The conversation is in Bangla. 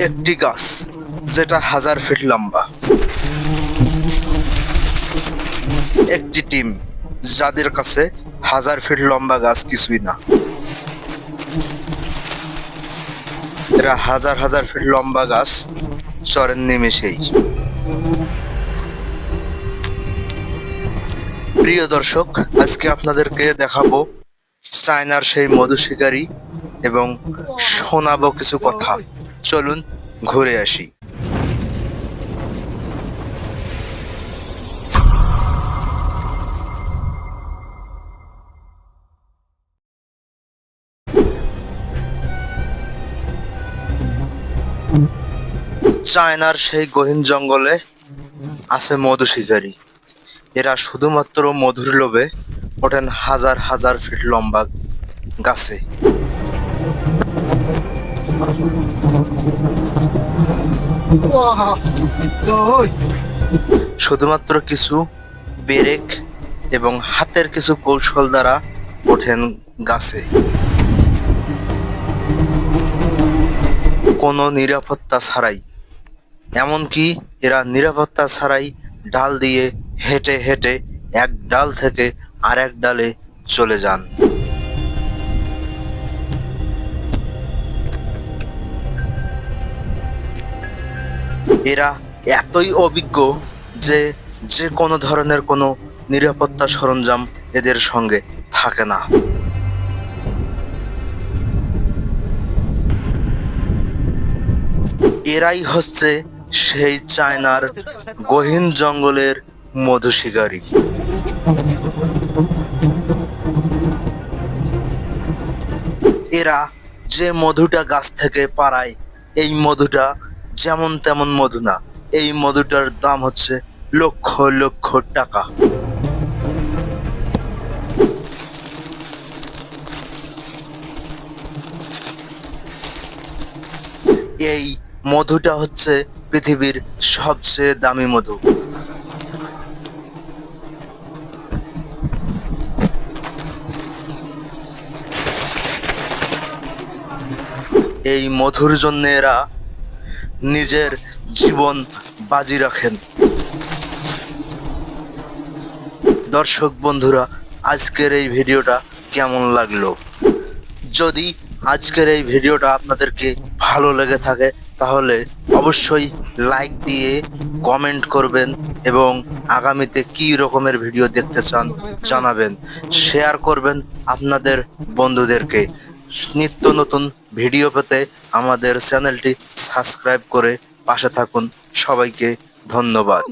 একটি গাছ যেটা 1000 ফিট লম্বা, একটি টিম যাদের কাছে 1000 ফিট লম্বা গাছ কিছুই না, এরা হাজার হাজার ফিট লম্বা গাছ চরের নিমেষেই। প্রিয় দর্শক, আজকে আপনাদেরকে দেখাবো চায়নার সেই মধু শিকারী এবং শোনাবো কিছু কথা। চলুন ঘুরে আসি। চায়নার সেই গহীন জঙ্গলে আছে মধু শিকারী। এরা শুধুমাত্র মধুর লোভে ওঠেন হাজার হাজার ফিট লম্বা গাছে। শুধুমাত্র কিছু পেরেক এবং হাতের কিছু কৌশল দ্বারা ওঠেন গাছে। কোনো নিরাপত্তা ছাড়াই, এমনকি এরা নিরাপত্তা ছাড়াই ডাল দিয়ে হেঁটে হেঁটে এক ডাল থেকে আরেক ডালে চলে যান। এরা এতই অভিজ্ঞ যে যে কোনো ধরনের কোনো নিরাপত্তা সরঞ্জাম এদের সঙ্গে থাকে না। এরাই হচ্ছে সেই চায়নার গহীন জঙ্গলের মধু শিকারী। এরা যে মধুটা গাছ থেকে পাড়ায়, এই মধুটা যেমন তেমন মধু না, এই মধুটার দাম হচ্ছে লক্ষ লক্ষ টাকা। এই মধুটা হচ্ছে পৃথিবীর সবচেয়ে দামি মধু। এই মধুর জন্য এরা নিজের জীবন বাজি রাখেন। দর্শক বন্ধুরা, আজকের এই ভিডিওটা কেমন লাগলো? যদি আজকের এই ভিডিওটা আপনাদেরকে ভালো লেগে থাকে তাহলে অবশ্যই লাইক দিয়ে কমেন্ট করবেন এবং আগামীতে কী রকমের ভিডিও দেখতে চান জানাবেন। শেয়ার করবেন আপনাদের বন্ধুদেরকে। নিত্য নতুন ভিডিও পেতে আমাদের চ্যানেলটি সাবস্ক্রাইব করে পাশে থাকুন। সবাইকে ধন্যবাদ।